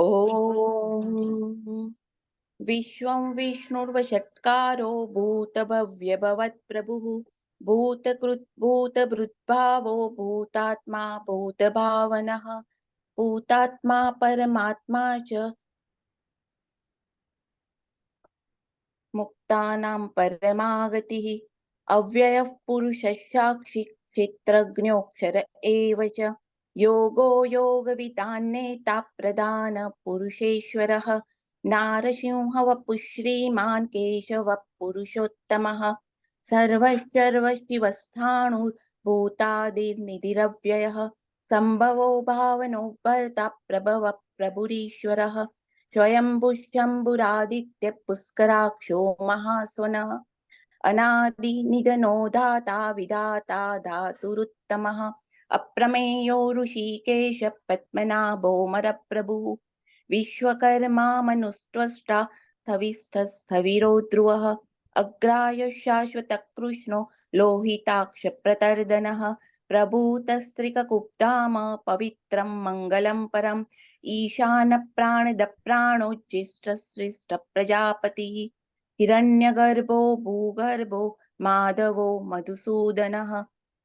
ॐ विश्वं विष्णुर्वषट्कारो भूतभव्यभवत्प्रभुः भूतकृत् भूतभृद्भावो भूतात्मा भूतभावनः भूतात्मा परमात्मा च मुक्तानां परमागतिः अव्ययः पुरुषः साक्षी क्षेत्रज्ञोऽक्षर एव च योगो योगविदान्नेता प्रधानपुरुषेश्वरः नारसिंहवपुः श्रीमान् केशवः पुरुषोत्तमः सर्वश्चर्वशिवस्थाणुर्भूतादिर्निधिरव्ययः सम्भवो भावनो भर्ता प्रभवः प्रभुरीश्वरः स्वयंभुशम्भुरादित्य पुष्कराक्षो महास्वनः अनादि निधनो दाता विधाता धातुरुत्तमः अप्रमेयो ऋषिकेश पद्मनाभो मरप्रभुः विश्वकर्मा मनुस्त्वष्टा स्थविष्ठस्थविरो ध्रुवः अग्राय शाश्वतकृष्णो लोहिताक्षप्रतर्दनः प्रभूतस्त्रिककुप्ताम पवित्रं मङ्गलं परम् ईशानप्राणदप्राणोज्येष्ठश्रेष्ठ प्रजापतिः हिरण्यगर्भो भूगर्भो माधवो मधुसूदनः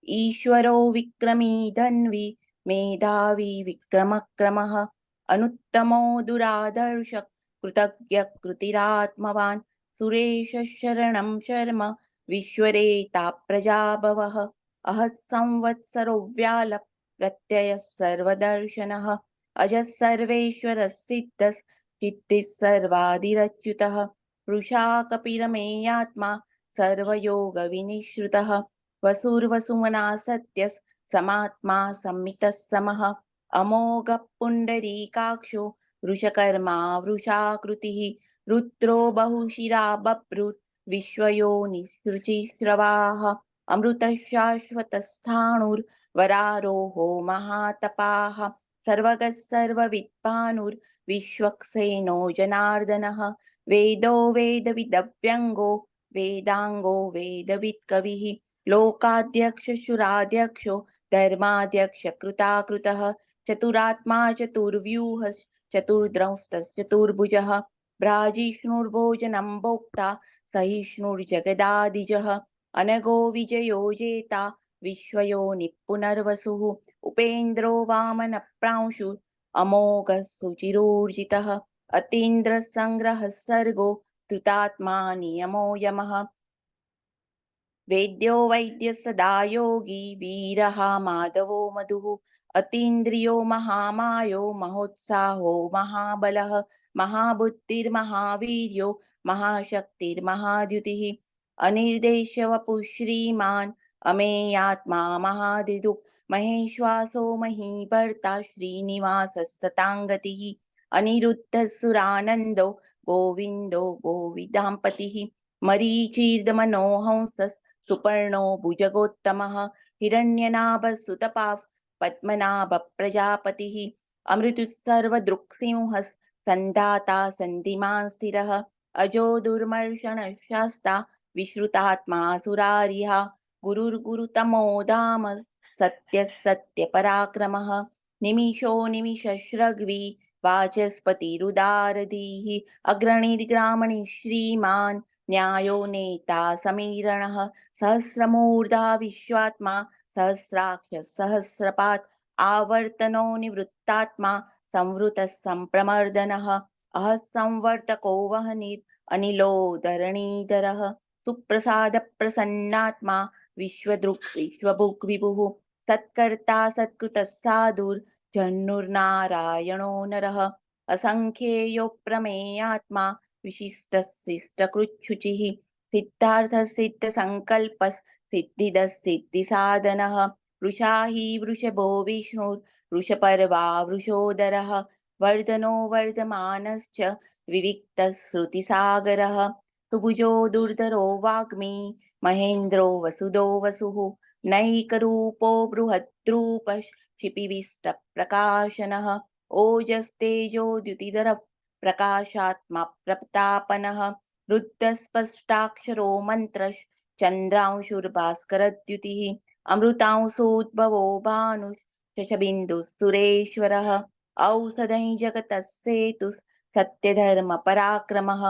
ईश्वरो विक्रमी धन्वी मेधावी विक्रमक्रमः अनुत्तमो दुरादर्श कृतज्ञ कृतिरात्मवान् सुरेश शरणं शर्म विश्वरेता प्रजाभवः अहः संवत्सरो व्याल प्रत्ययः सर्वदर्शनः अजः सर्वेश्वरः सिद्धः सिद्धिः सर्वादिरच्युतः वृषा कपिरमेयात्मा सर्वयोगविनिश्रुतः वसुर्वसुमना सत्यः समात्मा संमितः समः अमोघ पुण्डरीकाक्षो वृषकर्मा वृषाकृतिः रुद्रो बहुशिरा बभ्रुर् विश्वयोनिसृचिश्रवाः अमृतः शाश्वतस्थाणुर्वरारोहो महातपाः सर्वगः सर्वविद्भानुर्विश्वक्सेनो जनार्दनः वेदो वेदविदव्यङ्गो वेदाङ्गो वेदवित्कविः लोकाध्यक्षशुराध्यक्षो धर्माध्यक्ष कृताकृतः चतुरात्मा चतुर्व्यूहः चतुर्द्रंष्टश्चतुर्भुजः भ्राजिष्णुर्भोजनं भोक्ता सहिष्णुर्जगदादिजः अनघो विजयो जेता विश्वयोनिः पुनर्वसुः उपेन्द्रो वामनप्रांशु अमोघः सुचिरोर्जितः अतीन्द्रः संग्रहः सर्गो धृतात्मा नियमो यमः वेद्यो वैद्य सदा योगी वीरः माधवो मधुः अतीन्द्रियो महामायो महोत्साहो महाबलः महाबुद्धिर्महावीर्यो महाशक्तिर्महाद्युतिः अनिर्देश्यवपुः श्रीमान् अमेयात्मा महादिदुः महेश्वासो महीभर्ता श्रीनिवासः सताङ्गतिः अनिरुद्धः सुरानन्दो गोविन्दो गोविदाम्पतिः मरीचीर्दमनोहंसः सुपर्णो भुजगोत्तमः हिरण्यनाभसुतपाः पद्मनाभप्रजापतिः अमृतसर्वदृक्सिंहः सन्धाता सन्धिमान् स्थिरः अजो दुर्मर्षणः शास्ता विश्रुतात्मा सुरारिः गुरुर्गुरुतमो धाम सत्यः सत्यपराक्रमः निमिषो निमिषश्रग्वी वाचस्पतिरुदारधीः अग्रणिर्ग्रामणि श्रीमान् न्यायो नेता समीरणः सहस्रमूर्धा विश्वात्मा सहस्राक्ष सहस्रपात् आवर्तनो निवृत्तात्मा संवृतः सम्प्रमर्दनः अहः संवर्तको वह्निर् अनिलो धरणीधरः सुप्रसाद प्रसन्नात्मा विश्वदृक् विश्वभुक् विभुः सत्कर्ता सत्कृतः साधुर्जन्नुर्नारायणो नरः असङ्ख्येयो प्रमेयात्मा विशिष्टशिष्टकृच्छुचिः सिद्धार्थसिद्धसङ्कल्पः सिद्धिदः सिद्धिसाधनः वृषा हि वृषभो विष्णुर्वृषपर्वा वृषोदरः वर्धनो वर्धमानश्च विविक्तः श्रुतिसागरः सुभुजो दुर्धरो वाग्मी महेन्द्रो वसुदो वसुः नैकरूपो बृहद्रूपः क्षिपिविष्टप्रकाशनः ओजस्तेजो द्युतिधरः प्रकाशात्मा प्रतापनः रुद्धस्पष्टाक्षरो मन्त्रश्चन्द्रांशुर्भास्करद्युतिः अमृतांशोद्भवो भानुः शशबिन्दुः सुरेश्वरः औषधं जगतस्येतु सत्यधर्मपराक्रमः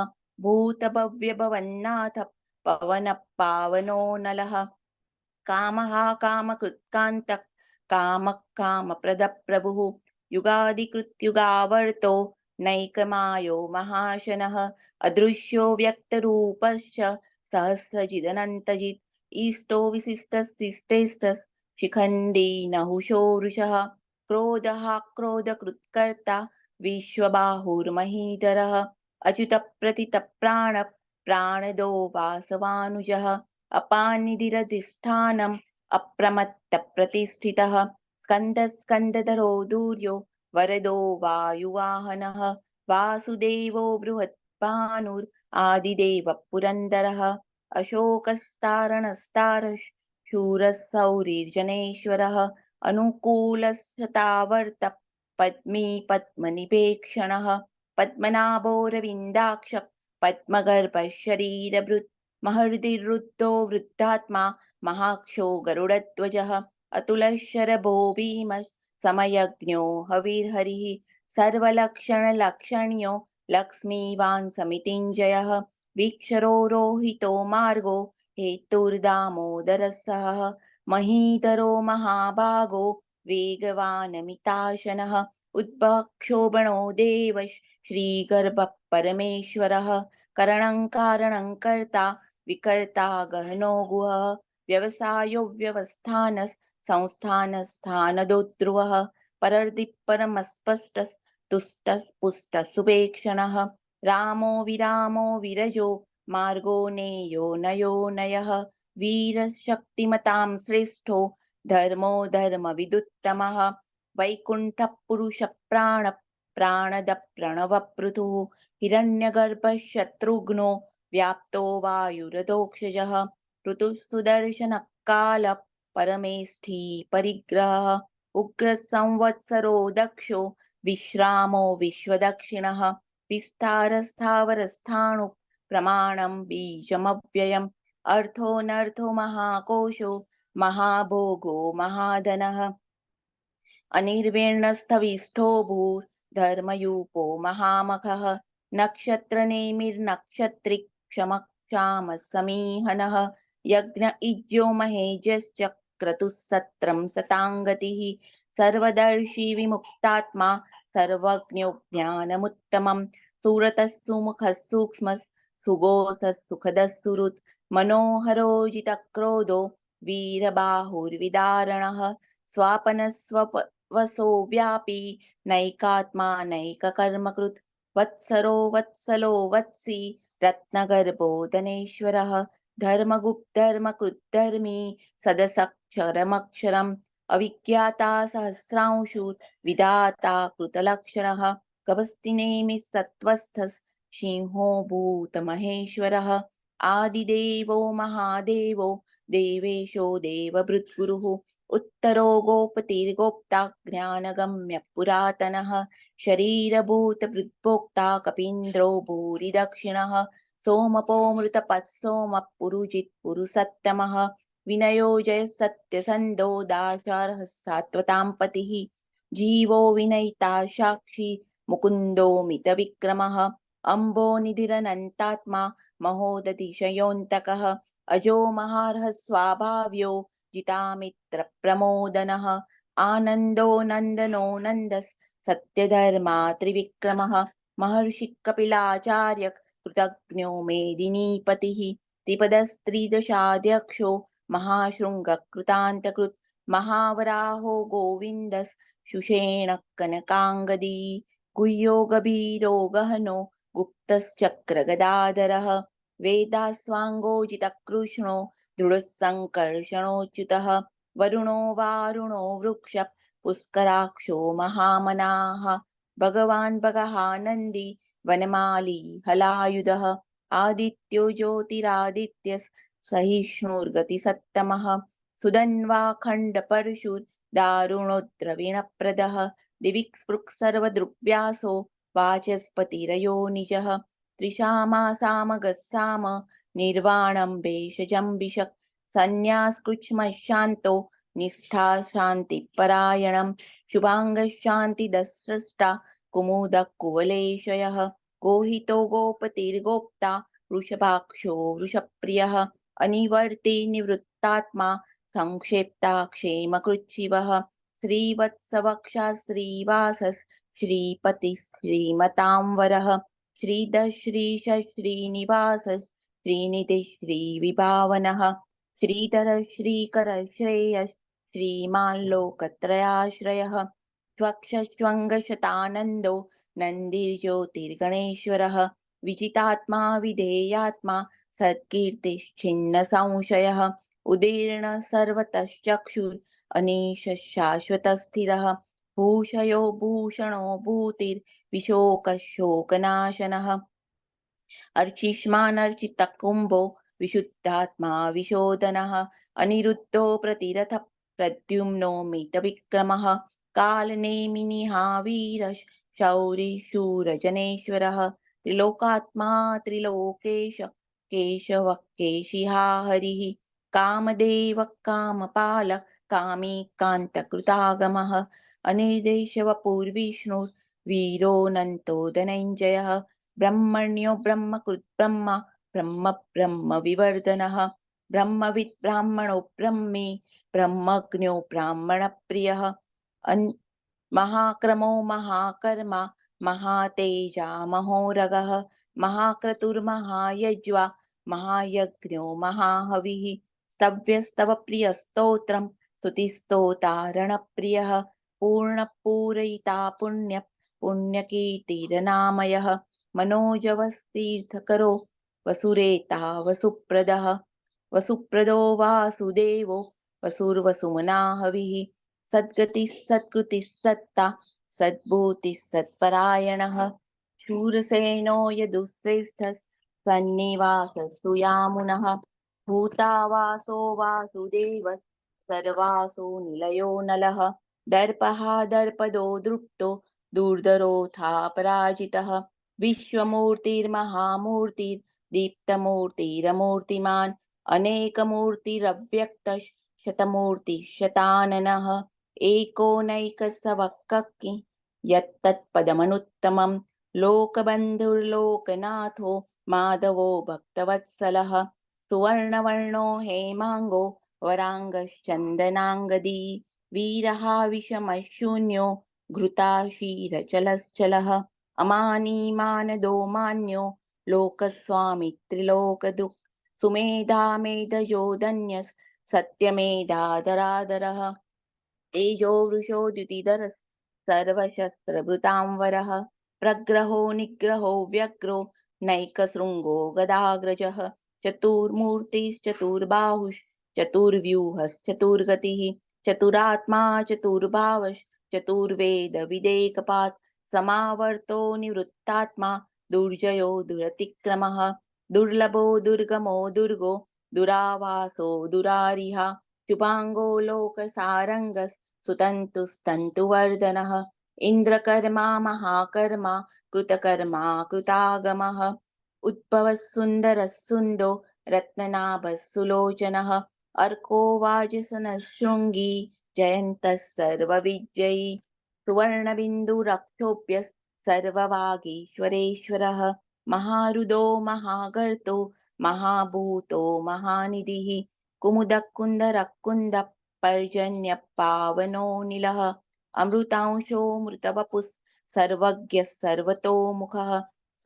भूतभव्यभवन्नाथ पवनः पावनो नलः कामः कामकृत्कान्तः कामः कामप्रदप्रभुः युगादिकृत्युगावर्तो नैकमायो महाशनः अदृश्यो व्यक्तरूपश्च सहस्रजिदनन्तजित् इष्टो विशिष्टशिष्टेष्टः शिखण्डी नहुषो वृषः क्रोधः क्रोधकृत्कर्ता विश्वबाहुर्महीधरः अच्युतप्रतितप्राण प्राणदो वासवानुजः अपानिधिरधिष्ठानम् अप्रमत्तप्रतिष्ठितः स्कन्दस्कन्दधरो दूर्यो वरदो वायुवाहनः वासुदेवो बृहत्भानुर् आदिदेवः पुरन्दरः अशोकस्तारणस्तारः शूरः सौरिर्जनेश्वरः अनुकूलशतावर्तः पद्मी पद्मनिपेक्षणः पद्मनाभोरविन्दाक्ष पद्मगर्भः शरीरभृत् महर्दिरुद्धो वृद्धात्मा महाक्षो गरुडध्वजः अतुलशरभो भीमः समयज्ञो हविर्हरिः सर्वलक्षणलक्षण्यो लक्ष्मीवान् समितिञ्जयः वीक्षरो रोहितो मार्गो हेतुर्दामोदरसः महीधरो महाभागो वेगवानमिताशनः उद्भक्षोभणो देवः श्रीगर्भः परमेश्वरः करणं कारणं कर्ता विकर्ता गहनो गुहः व्यवसायो व्यवस्थानः संस्थानस्थानदोद्ध्रुवः परर्दिः तुष्टः पुष्टः सुपेक्षणः रामो विरजो मार्गो नेयो नयो नयः वीरशक्तिमतां श्रेष्ठो धर्मो धर्मविदुत्तमः वैकुण्ठः पुरुषः प्राणद प्रणवपृथुः हिरण्यगर्भः शत्रुघ्नो व्याप्तो वायुरधोक्षजः ऋतुः सुदर्शनः कालः परमेष्ठी परिग्रहः उग्रः संवत्सरो दक्षो विश्रामो विश्वदक्षिणः विस्तारस्थावरस्थाणु प्रमाणं बीजमव्ययम् अर्थोऽनर्थो महाकोशो महाभोगो महाधनः अनिर्विण्णस्थविष्ठो भूर्धर्मयूपो महामखः नक्षत्रनेमिर्नक्षत्रिक्षमक्षामः समीहनः यज्ञ इज्यो महेजश्च क्रतुः सत्रं सताङ्गतिः सर्वदर्शी विमुक्तात्मा सर्वज्ञो ज्ञानमुत्तमं सुरतः सुमुखः सूक्ष्मः सुगोसः सुखदः सुहृत् मनोहरो जितक्रोधो वीरबाहुर्विदारणः वसो व्यापी नैकात्मा नैककर्मकृत् वत्सलो वत्सी रत्नगर्भो धनेश्वरः धर्मकृद्धर्मी सदसक्षरमक्षरम् अविज्ञाता सहस्रांशुर्विधाता कृतलक्षणः गभस्तिनेमिः सत्त्वस्थः सिंहो भूतमहेश्वरः आदिदेवो महादेवो देवेशो देवभृद्गुरुः उत्तरो गोपतिर्गोप्ता ज्ञानगम्य पुरातनः शरीरभूतभृद्भोक्ता कपीन्द्रो भूरि दक्षिणः सोमपो मृतपत्सोमः पुरुजित् पुरुषत्तमः विनयो जय सत्यसन्धो दाशार्हः सात्वतां पतिः जीवो विनयिता साक्षी मुकुन्दो मितविक्रमः अम्बो निधिरनन्तात्मा महोदधिशयोऽन्तकः अजो महार्हः स्वाभाव्यो जितामित्रप्रमोदनः आनन्दो नन्दनो नन्दस् सत्यधर्मा त्रिविक्रमः महर्षिः कपिलाचार्य कृतज्ञो मेदिनीपतिः त्रिपदस्त्रिदशाध्यक्षो महाशृङ्गकृतान्तकृत् महावराहो गोविन्दस् शुषेणः कनकाङ्गदी गुह्यो गभीरो गहनो गुप्तश्चक्रगदाधरः वेदास्वाङ्गोजितकृष्णो दृढसङ्कर्षणोच्युतः वरुणो वारुणो वृक्ष पुष्कराक्षो महामनाः भगवान् भगहानन्दी वनमाली हलायुधः आदित्यो ज्योतिरादित्यः सहिष्णुर्गतिसत्तमः सुधन्वाखण्डपरशुर्दारुणोद्रविणप्रदः दिविक्स्पृक् सर्वदृग्व्यासो वाचस्पतिरयो निजः त्रिशामासामगस्साम निर्वाणं भेषजं विशक् सन्न्यासकृच्छ्मशान्तो निष्ठा शान्तिपरायणं शुभाङ्गशान्तिदस्रष्टा कुमुदकुवलेशयः गोहितो गोपतिर्गोप्ता वृषभाक्षो वृषप्रियः अनिवर्ते निवृत्तात्मा संक्षेप्ता क्षेमकृच्छिवः श्रीवत्सवक्षा श्रीवासः श्रीपतिः श्रीमतांवरः श्रीधश्रीश श्रीनिवासः श्रीनिधिः श्रीविभावनः श्रीधर श्रीकर श्रेयः श्रीमान् लोकत्रयाश्रयः त्वक्षश्वङ्गशतानन्दो नन्दिर्ज्योतिर्गणेश्वरः विजितात्मा विधेयात्मा सत्कीर्तिश्छिन्न संशयः उदीर्ण सर्वतश्चक्षुर् अनीश शाश्वतस्थिरः भूषयो भूषणो भूतिर्विशोकशोकनाशनः अर्चिष्मानर्चितकुम्भो विशुद्धात्मा विशोधनः अनिरुद्धो प्रतिरथ प्रद्युम्नो मितविक्रमः कालनेमिनिहावीरः शौरिशूरजनेश्वरः त्रिलोकात्मा त्रिलोकेश केशवः केशिहा हरिः कामदेव कामपालः कामी कान्तकृतागमः अनिर्देशवपुर्विष्णुर्वीरोऽनन्तो धनञ्जयः ब्रह्मण्यो ब्रह्मकृत् ब्रह्म ब्रह्म ब्रह्म विवर्धनः ब्रह्मविद् ब्राह्मणो ब्रह्मी ब्रह्मज्ञो ब्राह्मणप्रियः महाक्रमो महाकर्मा महातेजा महोरगः महाक्रतुर्महायज्वा महायज्ञो महाहविः स्तव्यस्तव प्रियस्तोत्रं स्तुतिस्तोतारणप्रियः पूर्णपूरयिता पुण्य पुण्यकीर्तिरनामयः मनोजवस्तीर्थकरो वसुरेता वसुप्रदो वासुदेवो वसुर्वसुमना हविः सद्गतिः सत्कृतिः सत्ता सद्भूतिः सत्परायणः शूरसेनो यदुश्रेष्ठः सन्निवासः सुयामुनः भूतावासो वासुदेवः सर्वासो निलयो नलः दर्पः दर्पदो दृप्तो दुर्धरोऽथा पराजितः विश्वमूर्तिर्महामूर्तिर्दीप्तमूर्तिरमूर्तिमान् अनेकमूर्तिरव्यक्तः शतमूर्तिः शताननः एकोनैकसवक्कि यत्तत्पदमनुत्तमं लोकबन्धुर्लोकनाथो माधवो भक्तवत्सलः सुवर्णवर्णो हेमाङ्गो वराङ्गश्चन्दनाङ्गदी वीरः विषमशून्यो घृताशीरचलश्चलः अमानीमानदो मान्यो लोकस्वामी त्रिलोकदृक् सुमेधा मेधयो धन्यः सत्यमेधाधराधरः तेजो वृषो द्युतिधरः सर्वशस्त्रभृतांवरः प्रग्रहो निग्रहो व्यग्रो नैकशृङ्गो गदाग्रजः चतुर्मूर्तिश्चतुर्बाहुश्चतुर्व्यूहश्चतुर्गतिः चतुरात्मा चतुर्वेदविदेकपात् समावर्तो निवृत्तात्मा दुर्जयो दुरतिक्रमः दुर्लभो दुर्गमो दुर्गो दुरावासो दुरारिः शुभाङ्गो लोकसारङ्गः सुतन्तुस्तन्तुवर्धनः इन्द्रकर्मा महाकर्मा कृतकर्मा कृतागमः उद्भवः सुन्दरः सुन्दो रत्ननाभः सुलोचनः अर्को वाजसनः शृङ्गी जयन्तः सर्वविजयी सुवर्णबिन्दुरक्षोभ्यः सर्ववागीश्वरेश्वरः महारुदो महागर्तो महाभूतो महानिधिः कुमुदकुन्दरकुन्द पर्जन्यपावनो अमृतांशो मृतवपुः सर्वज्ञः सर्वतोमुखः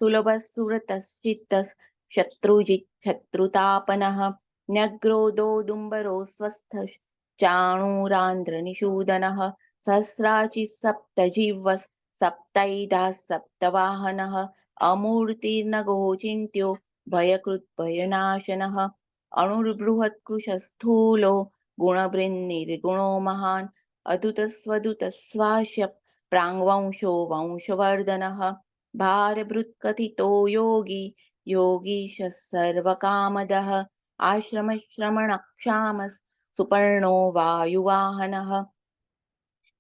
सुलभः सुरतश्चित्तः शत्रुजित् शत्रुतापनः न्यग्रोधो दुम्बरो स्वस्थः चाणूरान्ध्रनिषूदनः सहस्राचिः सप्तजिह्वः सप्तैधा सप्तवाहनः अमूर्तिर्नगोचिन्त्यो भयकृत् भयनाशनः अणुर्बृहत्कृशस्थूलो गुणबृन्निर्गुणो महान् अधुतस्वधुतस्वास्य प्राङ्वंशो वंशवर्धनः भारभृत्कथितो योगी योगीशः सर्वकामदः आश्रमश्रमणक्षामः सुपर्णो वायुवाहनः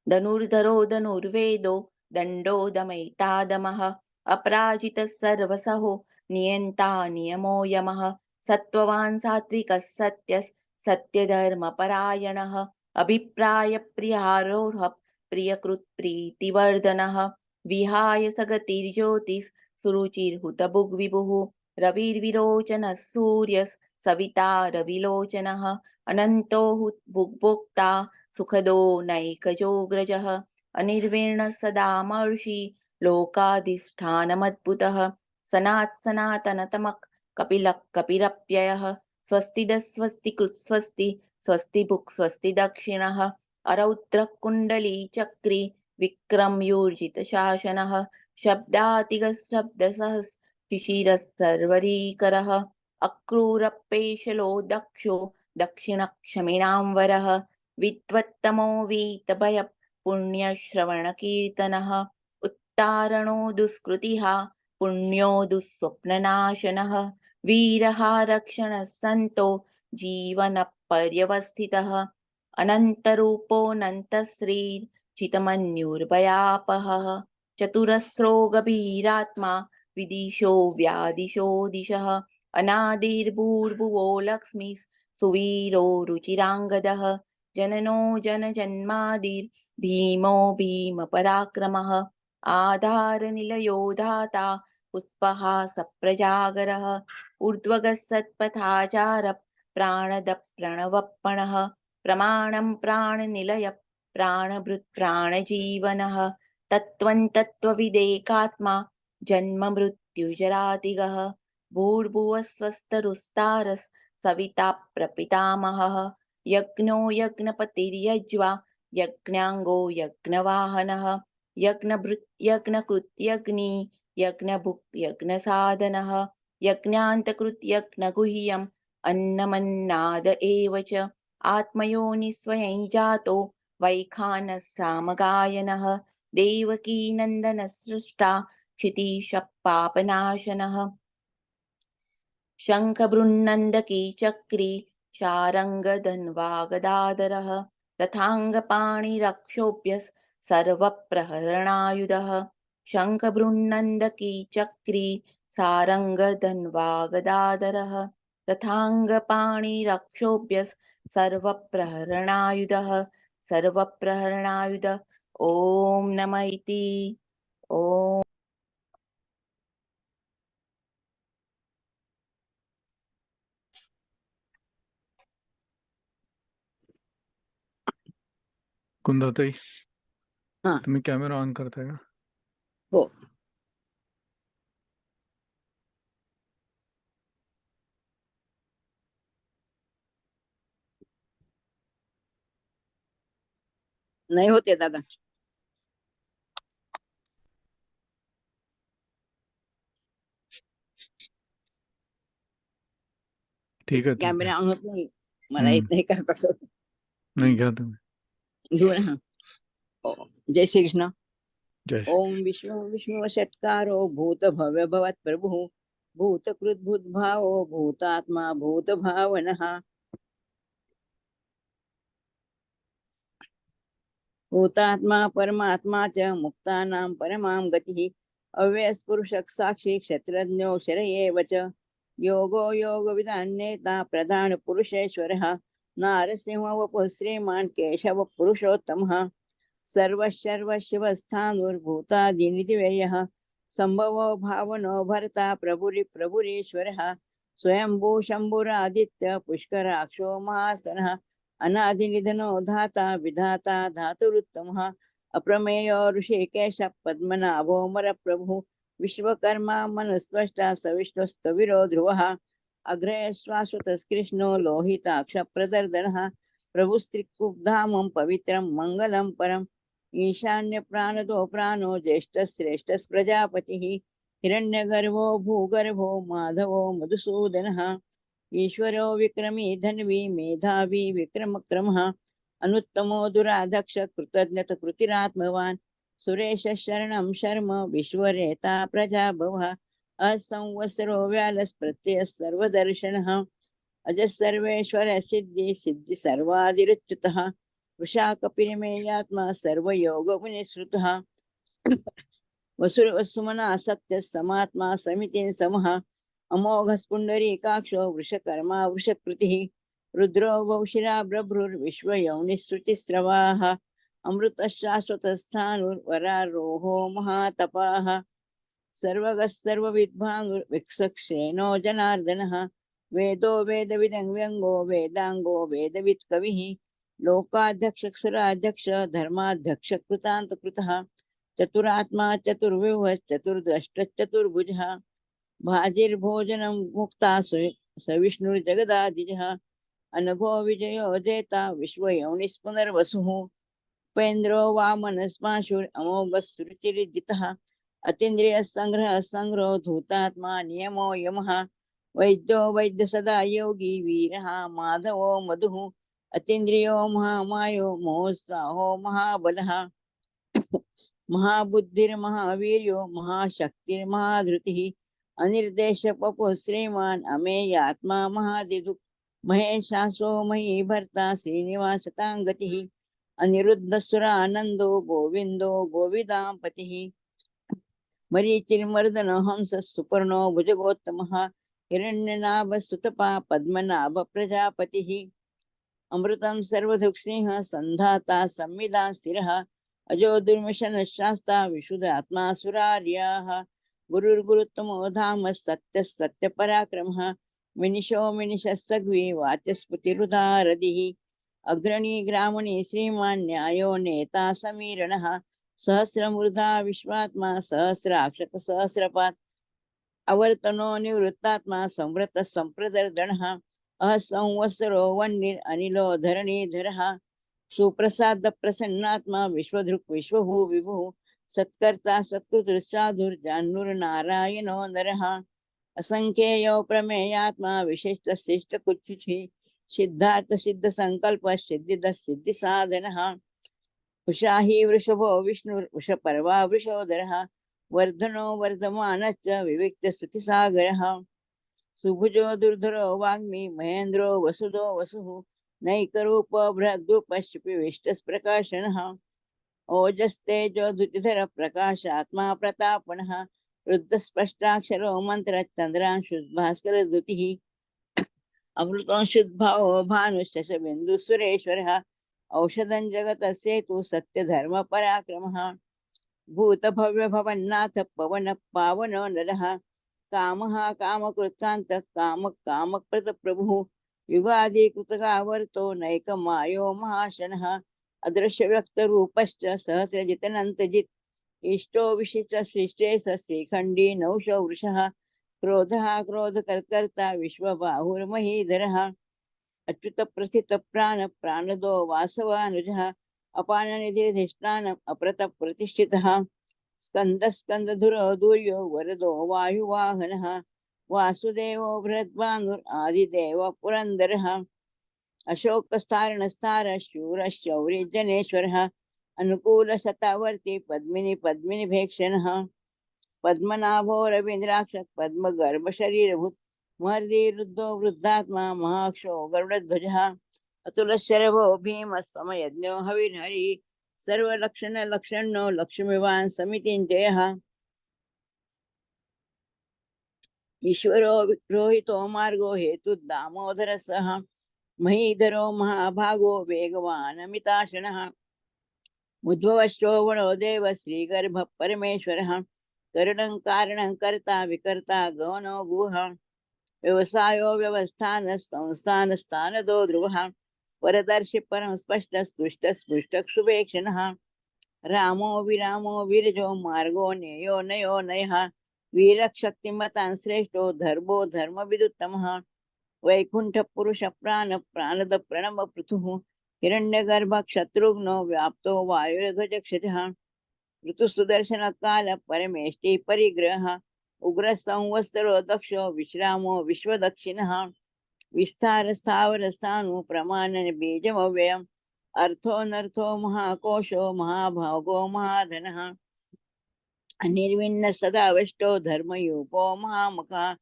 धनुर्धरो धनुर्वेदो दण्डो दमयितादमः अपराजितः सर्वसहो नियन्ता नियमो यमः सत्त्ववान् सात्विकः सत्यः सत्यधर्मपरायणः अभिप्राय प्रियारोह प्रियकृत प्रीतिवर्धनः विहाय सगतिर्ज्योतिः सुरुचिर्हुतभुग् विभुः रविर्विरोचनः सूर्यः सविता रविलोचनः अनन्तो भुग्भोक्ता सुखदो नैकजोऽग्रजः अनिर्विण्णः सदामर्षि लोकाधिष्ठानमद्भुतः सनातनतमः कपिलः कपिरप्ययः स्वस्तिदः स्वस्ति कृत्स्वस्ति स्वस्ति भुक् स्वस्ति दक्षिणः अरौद्रः कुण्डली चक्री विक्रमयोर्जितशासनः शब्दातिगः शब्दसः शिशिरः सर्वरीकरः अक्रूरपेशलो दक्षो दक्षिणक्षमिणां वरः विद्वत्तमो वीतभय पुण्यश्रवणकीर्तनः उत्तारणो दुष्कृतिः पुण्यो दुःस्वप्ननाशनः वीरः रक्षणः सन्तो जीवनपर्यवस्थितः अनन्तरूपोऽनन्तश्रीर्चितमन्युर्भयापहः चतुरस्रो गभीरात्मा विदिशो व्यादिशो दिशः अनादिर्भूर्भुवो लक्ष्मीः सुवीरो रुचिराङ्गदः जननो जनजन्मादिर्भीमो भीमपराक्रमः आधारनिलयो धाता पुष्पः सप्रजागरः ऊर्ध्वगः सत्पथाचार प्राणद प्रणवप्पणः प्रमाणं प्राणनिलय प्राणभृत् प्राणजीवनः तत्त्वं तत्त्वविदेकात्मा जन्म मृत्युजरातिगः भूर्भुवस्वस्तरुस्तारः सविता प्रपितामहः यज्ञो यज्ञपतिर्यज्वा यज्ञाङ्गो यज्ञवाहनः यज्ञभृत् यज्ञकृत्यग्नि यज्ञभुक् यज्ञसाधनः यज्ञान्तकृत् यज्ञगुह्यम् अन्नमन्नाद एव च आत्मयोनिस्वयं जातो वैखानः सामगायनः देवकी नन्दनः सृष्टा क्षितीशः पापनाशनः शङ्खबृन्नन्दकी चक्री चारङ्गधन्वागदाधरः रथाङ्गपाणिरक्षोभ्यः सर्वप्रहरणायुधः शङ्खबृन्नन्दकी चक्री सारङ्गधन्वागदाधरः रथाङ्गपाणिरक्षोभ्यः सर्वप्रहरणायुधः सर्वप्रहरणायुध ॐ नमः इति ॐ कुंदाताई हा तुम्ही कॅमेरा ऑन करताय का? हो नाही होते दादा. ठीक आहे, ठीक आहे. कॅमेरा ऑन होत नाही, मला येत नाही करता. नाही घ्या तुम्ही. घेऊ ना. ओ, जय श्री कृष्ण. जय श्री. ओम विष्णु षट्कारो भूत भव्य भवत् प्रभु भूतकृत भूतभावो भूतात्मा भूतभावनः भूतात्मा परमात्मा च मुक्तानां परमां गतिः अव्ययस्पुरुषः साक्षी क्षत्रज्ञोऽक्षर एव च योगो योगविदान्येता प्रधान पुरुषेश्वरः नारसिंह वपुः श्रीमान् केशव पुरुषोत्तमः सर्वशर्वशिवस्थानुर्भूतादिनिधिव्ययः सम्भवो भावनो भर्ता प्रभुरीश्वरः स्वयंभू शम्भुरादित्य पुष्कराक्षो महासनः अनादिनिधनो धाता विधाता धातुरुत्तमः अप्रमेयो ऋषिकेश पद्मनाभो मरप्रभुः विश्वकर्मा मनुस्वष्टा सविष्णुस्तविरो ध्रुवः अग्रे श्वाश्वतस्कृष्णो लोहिताक्षप्रदर्दनः प्रभुस्त्रिकुब्धामं पवित्रं मङ्गलं परम् ईशान्य प्राणदो प्राणो ज्येष्ठश्रेष्ठ प्रजापतिः हिरण्यगर्भो भूगर्भो माधवो मधुसूदनः ईश्वरो विक्रमी धन्वी मेधावी विक्रमक्रमः अनुत्तमो दुराधक्ष कृतज्ञत कृतिरात्मवान् सुरेश शरणं शर्म विश्वरेता प्रजाभवः असंवत्सरो व्यालस्प्रत्ययः सर्वदर्शनः अजः सर्वेश्वर सिद्धि सिद्धि सर्वादिरुच्युतः वृषाकपिरिमेयात्मा सर्वयोगमुनिसृतः वसुमना सत्य समात्मा समितिं समः अमोघ स्पुंडरीकाक्षो वृषकर्मा वृषकृतिः रुद्रो वौशिरा ब्रभ्रुर्विश्वयौनिश्रुतिस्रवाः अमृतशाश्वतस्थाणुर्वरारोहो महातपाः सर्वगः सर्वविद्वांसुर्विक्सक्षेणो जनार्दनः वेदो वेदविदङ्व्यङ्गो वेदाङ्गो वेदवित् कविः लोकाध्यक्षसुराध्यक्ष धर्माध्यक्ष कृतान्तकृतः चतुरात्मा चतुर्व्यूहः चतुर्द्रष्टश्चतुर्भुजः भाजिर्भोजनं मुक्ता सविष्णुर्जगदादिजः अनघो विजयो जेता विश्वयोनिस्पुनर्वसुः उपेन्द्रो वामनस्माशुरमोघसुरुचिरिजितः अतीन्द्रियसङ्ग्रहो धूतात्मा नियमो यमः वैद्यो वैद्य सदा योगी वीरः माधवो मधुः अतीन्द्रियो महामायो मोत्साहो महाबलः महाबुद्धिर्महावीर्यो महाशक्तिर्महाधृतिः अनिर्देशपपो श्रीमान् अमेयात्मा महादिदुः महेशासो मही भर्ता श्रीनिवासताङ्गतिः अनिरुद्धसुरानन्दो गोविन्दो गोविदाम्पतिः मरीचिर्मर्दनो हंसः सुपर्णो भुजगोत्तमः हिरण्यनाभसुतपा पद्मनाभ प्रजापतिः अमृतं सर्वधुक्सिंह सन्धाता संविदा स्थिरः अजो दुर्मिशन शास्ता विशुद्धात्मा सुरार्याः गुरुर्गुरुत्तमो धाम सत्य सत्य पराक्रमः मिनिशो मिनिशः सग्वी वाचस्पतिरुदारदिः अग्रणी ग्रामणी श्रीमान् न्यायो नेता समीरणः सहस्रमूर्धा विश्वात्मा सहस्राक्षत सहस्रपात् अवर्तनो निवृत्तात्मा संवृत संप्रदर्दनः असंवत्सरो वह्निर् अनिलो धरणीधरः सुप्रसाद प्रसन्नात्मा विश्वधृक् विश्वभू विभुः सत्कर्ता सत्कृतसाधुर्जान्नुर्नारायणो नरः असंख्येयो प्रमेयात्मा विशिष्ट शिष्ट कुच्चिः सिद्धार्थ सिद्ध संकल्प सिद्धिद सिद्धि साधनः उषाही वृषभो विष्णुर्वृषपर्वा वृषोदरः वर्धनो वर्धमानश्च विविक्त स्तुतिसागरः सुभुजो दुर्धरो वाग्मी महेन्द्रो वसुदो वसुः नैकरूप बृहद्रूपश्चिपिविष्टस्प्रकाशनः ओजस्तेजो द्युतिधर प्रकाशात्मा प्रतापनः रुद्रस्पष्टाक्षरो मन्त्रश्चन्द्रांशुभास्कर द्युतिः अमृतोऽंशुद्भावो भानुशशबिन्दु सुरेश्वरः औषधं जगतस्येतु सत्यधर्म पराक्रमः भूतभव्य भवन्नाथ पवन पावनो नरः कामः कामकृत्कान्त काम कामकृत प्रभुः युगादिकृतकावर्तो नैकमायो महाशनः अदृश्य व्यक्तरूपश्च सहस्रजितनन्तजित् इष्टो विशिष्ट सृष्टे स श्रीखण्डी नौशो वृषः क्रोधः क्रोधकर्ता विश्वबाहुर्महीधरः अच्युत प्रथित प्राण प्राणदो वासवानुजः अपाननिधिधिष्ठानम् अप्रत प्रतिष्ठितः स्कंद स्कंदधुरो दूर्यो वरदो वायुवाहनः वासुदेवो बृहद्भानुर् आदिदेव पुरन्दरः अशोकस्तारणस्तार शूर शौर्य जनेश्वरः अनुकूल शतावर्ती पद्मिनी पद्मिनी भेक्षणः पद्मनाभो रवीन्द्राक्ष पद्मगर्भ शरीरभूत महर्दि रुद्धो वृद्धात्मा महाक्षो गरुडध्वजः अतुल शरभो भीम समयज्ञो हविर्हरि सर्वलक्षण लक्षणो लक्ष्मीवान् समितिञ्जयः ईश्वरो रोहितो मार्गो हेतु दामोदर सह महीधरो महाभागो वेगवान् अमिताशनः उद्भवश्चोवणो देव श्रीगर्भ परमेश्वरः करणं कारणं कर्ता विकर्ता गौनो गुह व्यवसायो व्यवस्थान संस्थान स्थानदो ध्रुवः परदर्शि परं स्पष्ट स्तुष्ट स्पृष्ट क्षुभेक्षणः रामो विरामो विरजो मार्गो नेयो नयो नयः वीरशक्तिमतान् श्रेष्ठो धर्मो धर्मविदुत्तमः वैकुंठ पुरुष प्राण प्राणद प्रणव पृथुः हिरण्यगर्भ शत्रुघ्नो व्याप्तो वायुर्ध्वज क्षजः ऋतुसुदर्शन काल परमेष्टि परिग्रह उग्र संवत्सरो दक्षो विश्रामो विश्वदक्षिणः विस्तार स्थावर स्थाणु प्रमाण बीजमव्ययम् अर्थोऽनर्थो महाकोशो महाभागो महाधनः अनिर्विण्ण सदावष्टो धर्मयूपो महामुखः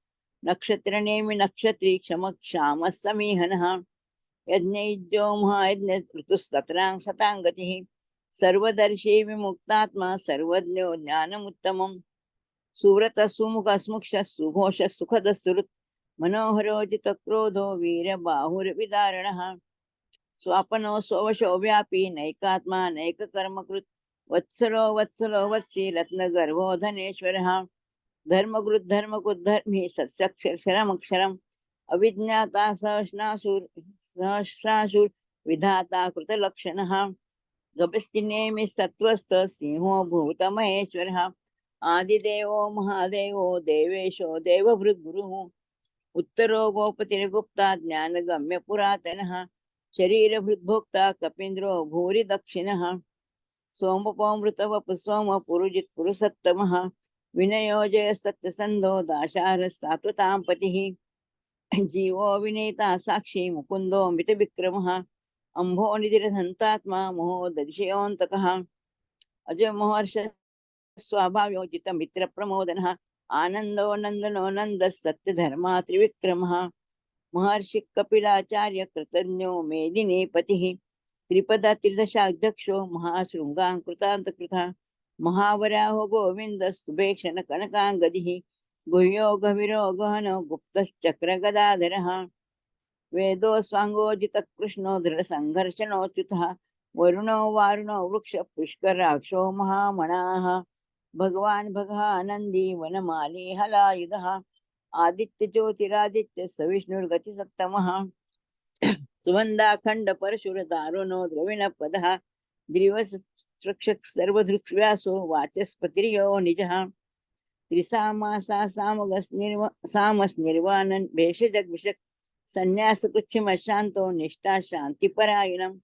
नक्षत्रनेमि नक्षत्री क्षम क्षाम समीहनः यज्ञयुज्यो महायज्ञ ऋतुस्तत्रां सताङ्गतिः सर्वदर्शी विमुक्तात्मा सर्वज्ञो ज्ञानमुत्तमम् सुव्रत सुमुख स्मुक्ष सुघोष सुखद सुहृत् मनोहरोजितक्रोधो वीरबाहुर्विदारणः स्वापनो स्ववशो व्यापी नैकात्मा नैककर्मकृत् वत्सलो वत्सलो वत्सी रत्नगर्भो धनेश्वरः धर्मकृद्धर्मकुद्धर्मी सत्सक्षरमक्षरम् अविज्ञाता सहस्रासुर विधाता कृतलक्षणः गभस्तिनेमि सत्त्वस्थ सिंहो भूतमहेश्वरः आदिदेवो महादेवो देवेशो देवभृद्गुरुः उत्तरो गोपतिर्गुप्ता ज्ञानगम्य पुरातनः शरीरभृद्भोक्ता कपीन्द्रो भूरि दक्षिणः सोमपोमृतवपुसोम पुरुजित् पुरुषत्तमः विनयोजय सत्यसन्धो दाशारः सात्वतां पतिः जीवो विनेता साक्षी मुकुन्दो मितविक्रमः अम्भो निधिरहन्तात्मा मोहो दधिशयोऽन्तकः अजमोहर्ष स्वाभाव्योजित मित्र प्रमोदनः आनंदो नंदनो नंदः सत्यधर्मा त्रिविक्रमः महर्षि कपिलाचार्य कृतज्ञो मेदिनी पतिः त्रिपद त्रिदशाध्यक्षो महाशृंगाकृतान्तकृतः महावराहो गोविंद सुभेक्षण कनकांगदिः गुह्यो गभीरो गहनो गुप्तश्चक्र गदाधरः वेदो स्वांगोजित कृष्णो दृढ़ संघर्षणोच्युतः वरुणो वारुणो वृक्ष पुष्कराक्षो महामणाः भगवान भगानंदी वनमाली हलायुधः आदित्य ज्योतिरादित्य सविष्णुर्गति सत्तमः सुवंदाखंड परशुर दारुणो द्रविण पदः ग्रीवसृक्षक सर्वधृक्व्यासो वाचस्पतिर्यो निजः त्रिसामासा सामस निर्वाणन भेषजग विषक संन्यास कृच्छिमशांतो निष्ठा शांतिपरायणम्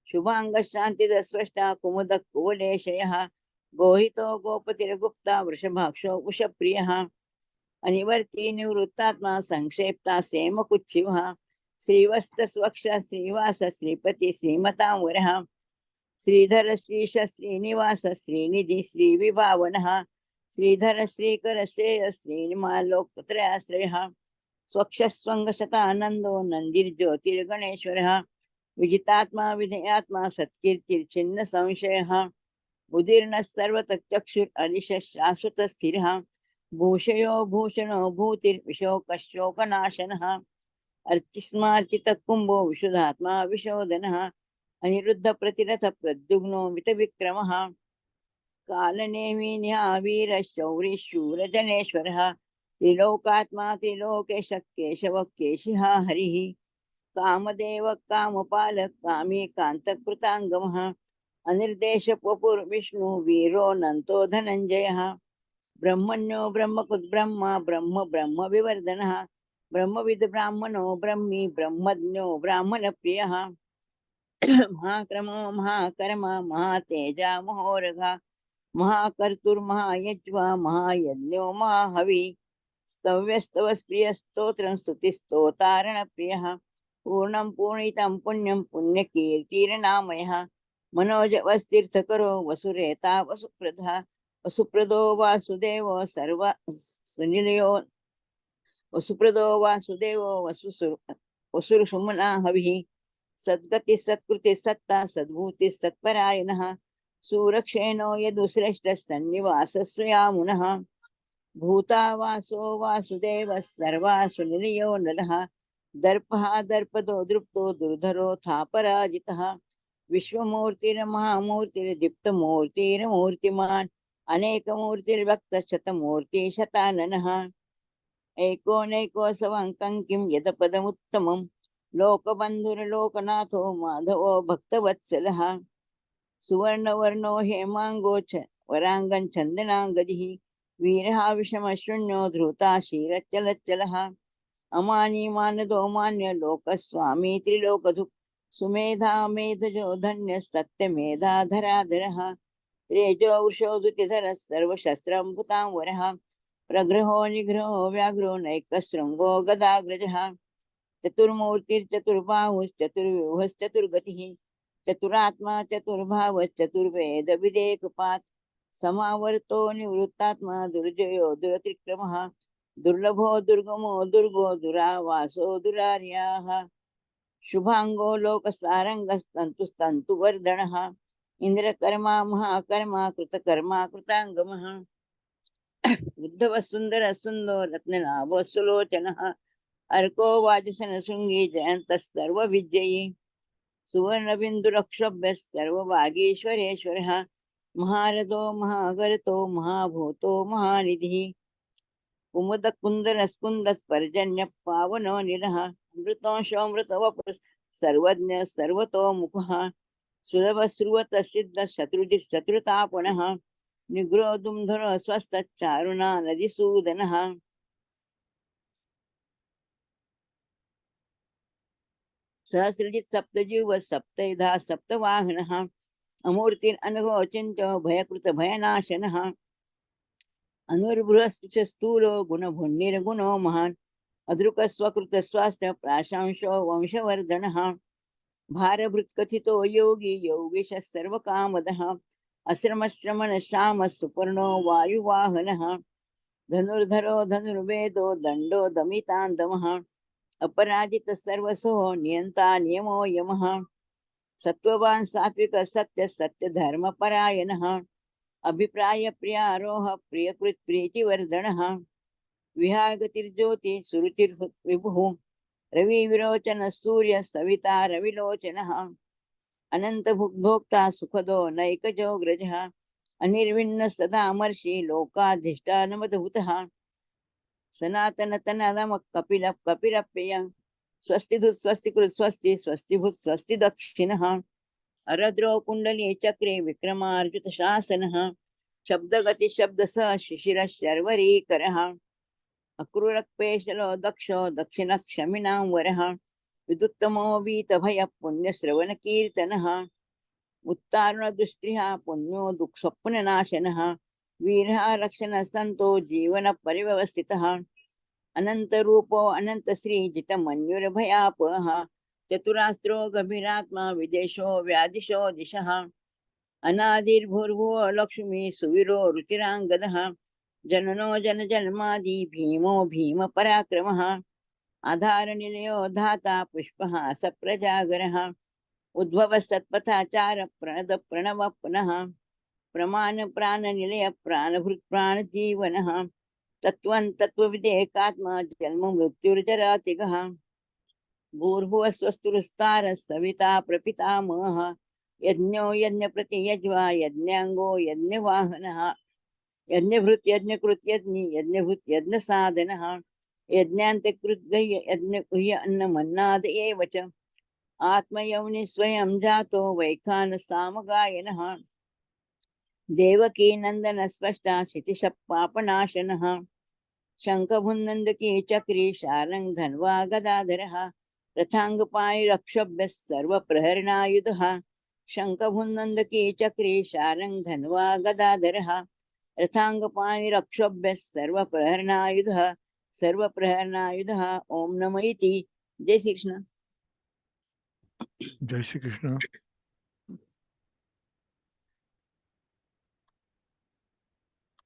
शुभांग शांतिदस्पष्टा कुमुद कुवलेशयः गोहितो गोपतिर्गुप्ता वृषभाक्षो उषप्रियः अनिवर्ती निवृत्तात्मा संक्षेप्ता सेमकुच्छिवः श्रीवत्स स्वक्ष श्रीवास श्रीपति श्रीमतांवरः श्रीधर श्रीश श्रीनिवास श्रीनिधि श्रीविभावनः श्रीधर श्रीकर श्रेय श्रीनिमालोकत्रयाश्रयः स्वक्षस्वंगशतानंदो नंदिर्ज्योतिर्गणेश्वरः विजितात्मा विधेयात्मा सत्कीर्तिर्छिन्न संशयः उदीर्ण सर्वतचक्षुर अनिश शाश्वत स्थिरः भूषयो भूषणो भूतिर्विशोकशोकनाशनः अर्चिस्मार्चित कुंभो विशुद्धात्मा विशोधनः अनिरुद्ध प्रतिरथ प्रद्युम्नो मितविक्रमः कालनेमि न्यावीर शौरी शूर जनेश्वरः त्रिलोकात्मा त्रिलोकेश केशव केशिः हरिः कामदेव कामपालक कामी कांतकृतांगमः अनिर्देश पपुर विष्णु वीरो नंतो धनंजयः ब्रह्मण्यो ब्रह्मकुद ब्रह्मा ब्रह्म ब्रह्म विवर्धनः ब्रह्मविद ब्राह्मणो ब्रह्मी ब्रह्मज्ञो ब्राह्मण प्रियः महाक्रमो महाकर्मा महातेजा महोरगा महाकर्तुर्महायज्वा महायज्ञो महाहवि स्तव्यस्तव प्रिय स्तोत्रं स्तुतिस्तोतारण प्रियः पूर्णं पूर्णितं पुण्यं पुण्यकीर्तिर्नामयः मनोजवस्तीर्थकरो वसुरेता वसुप्रधा वसुप्रदो वासुदेवो सर्व सुनिलयो वसुप्रदो वासुदेवो वसुरसुमना हविः सद्गति सत्कृति सत्ता सद्भूति सत्परायणः सुरक्षेणो यदुश्रेष्ठः सन्निवासस्वयामुनः भूतावासो वासुदेवः सर्वासु निलयो नलः दर्पः दर्पदो दृप्तो दुर्धरो थापराजितः विश्वमूर्तिर्महामूर्तिर्दीप्तमूर्तिर्मूर्तिमान् अनेकमूर्तिर्भक्तशतमूर्ति शताननः एकोनैको सवङ्कं किं यदपदमुत्तमं लोकबन्धुर्लोकनाथो माधवो भक्तवत्सलः सुवर्णवर्णो हेमाङ्गो वराङ्गं चन्दनाङ्गदिः वीरः विषमशून्यो धृता क्षीरच्चलच्चलः अमानी मानदो मान्य लोकस्वामी त्रिलोकधुक् सुमेधा मेधजो धन्य सत्यमेधाधराधरः त्रेजो वृषोदुतिधरः सर्वशस्त्रम्भुतांवरः प्रग्रहो निग्रहो व्याघ्रो नैकशृङ्गो गदाग्रजः चतुर्मूर्तिर्चतुर्बाहुश्चतुर्व्यूहश्चतुर्गतिः चतुरात्मा चतुर्भावश्चतुर्वेदविदेकपात् समावर्तो निवृत्तात्मा दुर्जयो दुरतिक्रमः दुर्लभो दुर्गमो दुर्गो दुरावासो दुरार्याः शुभांगो लोकसारंगस्तंतुस्तंतुवर्धनः इंद्रकर्मा महाकर्मा कृतकर्मा कृतांगमः बुद्धव सुंदर सुंदो रत्ननाभो सुलोचनः अर्को वाजसन शृंगी जयंत सर्व विजयी सुवर्ण बिंदुरक्षभ्य सर्व वागीश्वरेश्वरः महारथो महागरतो महाभूतो महानिधिः कुमुद कुंदन स्कुंद स्पर्जन्य पावनो निरः अमृतोऽमृतवपुः सर्वज्ञ सर्वतोमुखः सुलभ श्रुवत सिद्ध शत्रुजित शत्रुतापणः निग्रो दुम्धरो स्वस्थ चारुणा नदीसूदनः सहस्रजित सप्तजीव सप्तधा सप्तवाहनः अमूर्तिर् अनघोचिन्त्यो भयकृत भयनाशनः अनुर्बृहस्पृश स्थूलो गुणभुन्निर्गुणो महान् अदृकस्वकृत स्वास्थ्य प्राशांशो वंशवर्धनः भारभृत्कथितो योगी योगीश सर्वकामदः अश्रमश्रमण श्याम सुपर्णो वायुवाहनः धनुर्धरो धनुर्वेदो दण्डो दमितान्दमः अपराजित सर्वसो नियन्ता नियमो यमः सत्ववान् सात्विक सत्य सत्य धर्म परायणः अभिप्राय प्रियारोह प्रियकृत प्रीतिवर्धनः विहागतिर्ज्योति सुरुचिर्विभुः रवि विरोचन सूर्य सविता रविलोचनः अनंत भोक्ता सुखदो नैकजोग्रजः अनिर्विण्ण सदा अमर्षि लोकाधिष्ठानमद्भुतः सनातन तनम कपिल कपिरप्यय स्वस्ति धु स्वस्ति कृ स्वस्ति स्वस्ति भूत स्वस्ति दक्षिणः अरद्रो कुंडली चक्रे विक्रमार्जुत शासनः शब्दगति शब्द स शिशिर शर्वरीकरः अक्रूरक्पेशलो दक्षो दक्षिण क्षमिनां वरः विदुत्तमो वीतभय पुण्यश्रवण कीर्तनः उत्तारण दुस्त्रिहा पुण्यो दुख स्वप्ननाशनः वीरः रक्षण संतो जीवन परिव्यवस्थितः अनंत रूपो अनंत श्री जित मन्युर्भयापः चतुरास्त्रो गभीरात्मा विदेशो व्यादिशो दिशः अनादिर्भूर्भुवो लक्ष्मी सुवीरो रुचिरांगदः जननो जन जन्मादि भीमो भीम पराक्रमः आधार निलयो धाता पुष्पः सप्रजागरः उद्भव सत्पथाचार प्रणद प्रणव पुनः प्रमाण प्राण निलय प्राणभृत प्राण जीवनः तत्वं तत्वविदेकात्मा जन्म मृत्युर्जरातिगः भूर्भुव स्वस्तुरुस्तार सविता प्रपितामहः यज्ञो यज्ञ प्रति यज्वा यज्ञांगो यज्ञवाहनः यज्ञभृत यज्ञकृत यज्ञ यज्ञभूत यज्ञ साधनः यज्ञान्तकृद्गह्य यज्ञगुह्य अन्नमन्नाद एव च आत्मयौनि स्वयं जातो वैखान सामगायनः देवकी नंदन स्पष्टा क्षितिश पापनाशनः शंखभुन्नंदकी चक्री शारंग धन्वा गदाधरः रथांगपाणि रक्षभ्य सर्व प्रहरणायुधः शंखभुन्नंदकी चक्री शारंग धन्वा गदाधरः रथांगपाणि रक्षभ्य सर्व प्रहरणायुधः ओम नमः इति। जय श्री कृष्ण। जय श्री कृष्ण।